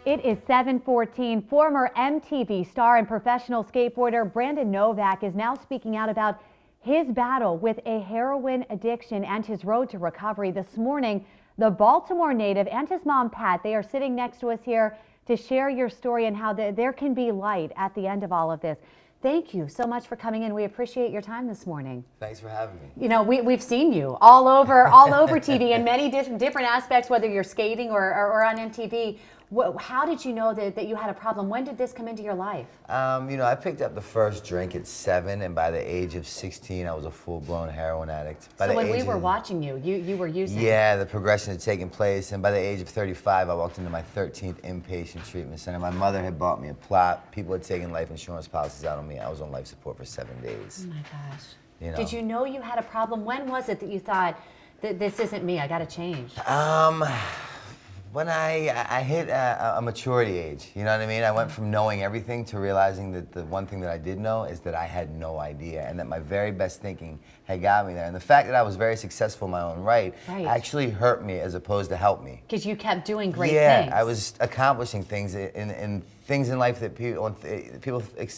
It is 7:14. Former MTV star and professional skateboarder Brandon Novak is now speaking out about his battle with a heroin addiction and his road to recovery. This morning, the Baltimore native and his mom, Pat, they are sitting next to us here to share your story and how there can be light at the end of all of this. Thank you so much for coming in. We appreciate your time this morning. Thanks for having me. You know, we've seen you all over TV in many different aspects, whether you're skating or on MTV. How did you know that you had a problem? When did this come into your life? You know, I picked up the first drink at 7, and by the age of 16, I was a full-blown heroin addict. So when we were watching you were using? Yeah, the progression had taken place, and by the age of 35, I walked into my 13th inpatient treatment center. My mother had bought me a plot. People had taken life insurance policies out on me. I was on life support for 7 days. Oh my gosh. You know? Did you know you had a problem? When was it that you thought, this isn't me, I gotta change? When I hit a maturity age, you know what I mean? I went from knowing everything to realizing that the one thing that I did know is that I had no idea, and that my very best thinking had got me there. And the fact that I was very successful in my own right actually hurt me as opposed to help me. Because you kept doing great things. Yeah, I was accomplishing things in things in life that people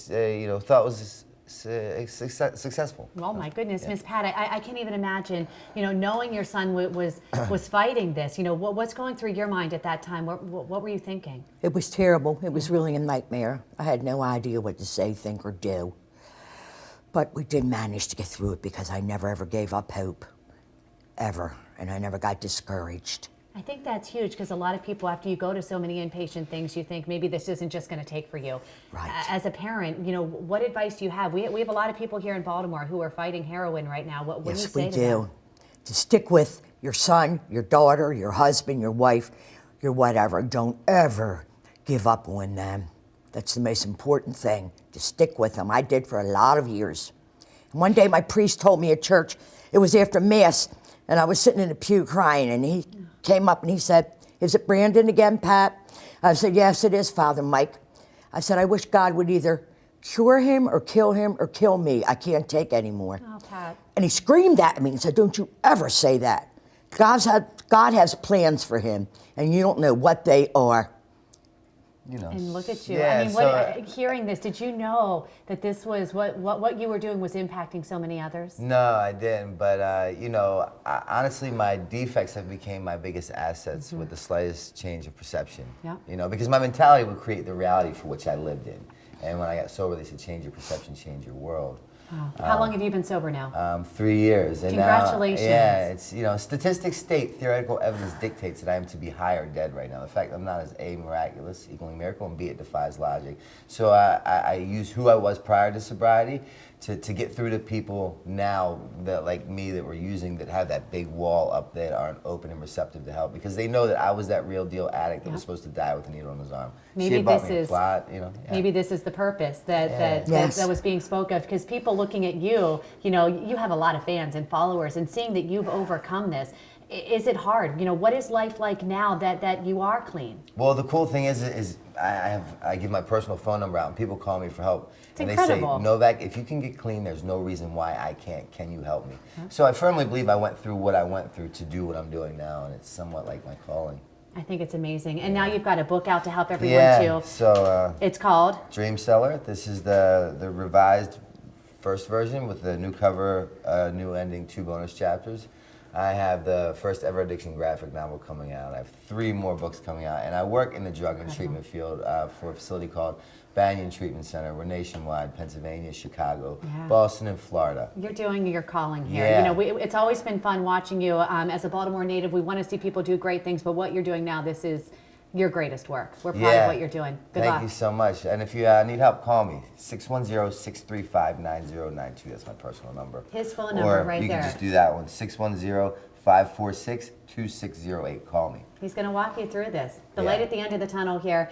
you know, thought was successful. Oh my goodness, yeah. Miss Pat, I can't even imagine, you know, knowing your son was fighting this. You know, what's going through your mind at that time? What were you thinking? It was terrible. It was really a nightmare. I had no idea what to say, think, or do. But we did manage to get through it because I never ever gave up hope, ever, and I never got discouraged. I think that's huge because a lot of people, after you go to so many inpatient things, you think maybe this isn't just going to take for you. Right. As a parent, you know, what advice do you have? We have a lot of people here in Baltimore who are fighting heroin right now. What do you say to them? Yes, we do. To stick with your son, your daughter, your husband, your wife, your whatever. Don't ever give up on them. That's the most important thing, to stick with them. I did for a lot of years. And one day my priest told me at church, it was after Mass, and I was sitting in the pew crying, and he came up and he said, "Is it Brandon again, Pat?" I said, "Yes, it is, Father Mike." I said, "I wish God would either cure him or kill me. I can't take anymore." Oh, Pat. And he screamed at me and said, "Don't you ever say that. God has plans for him, and you don't know what they are." You know, and look at you. Yeah, I mean, hearing this, did you know that this was what you were doing was impacting so many others? No, I didn't. But you know, honestly, my defects have become my biggest assets with the slightest change of perception. Yeah. You know, because my mentality would create the reality for which I lived in. And when I got sober, they said, "Change your perception, change your world." Oh. How long have you been sober now? 3 years. And congratulations. Now, yeah, it's, you know, statistics state, theoretical evidence dictates that I am to be high or dead right now. The fact I'm not is A, miraculous, equaling miracle, and B, it defies logic. So I use who I was prior to sobriety to get through to people now that, like me, that were using, that have that big wall up there, that aren't open and receptive to help, because they know that I was that real deal addict that was supposed to die with a needle in his arm. Maybe maybe this is the purpose that was being spoke of, because people looking at you, you know, you have a lot of fans and followers, and seeing that you've overcome this. Is it hard? You know, what is life like now that you are clean? Well, the cool thing is I give my personal phone number out and people call me for help. It's and incredible. They say, "Novak, if you can get clean, there's no reason why I can't. Can you help me?" So I firmly believe I went through what I went through to do what I'm doing now, and it's somewhat like my calling. I think it's amazing. And now you've got a book out to help everyone too. So it's called Dream Seller. This is the revised first version with the new cover, new ending, 2 bonus chapters. I have the first ever addiction graphic novel coming out. I have 3 more books coming out, and I work in the drug and treatment field for a facility called Banyan Treatment Center. We're nationwide: Pennsylvania, Chicago, Boston, and Florida. You're doing your calling here. Yeah. You know, it's always been fun watching you. As a Baltimore native, we want to see people do great things, but what you're doing now, this is your greatest work. We're proud of what you're doing. Good luck. Thank you so much. And if you need help, call me. 610-635-9092. That's my personal number. His phone number right there. Or you can just do that one. 610-546-2608. Call me. He's going to walk you through this. The light at the end of the tunnel here.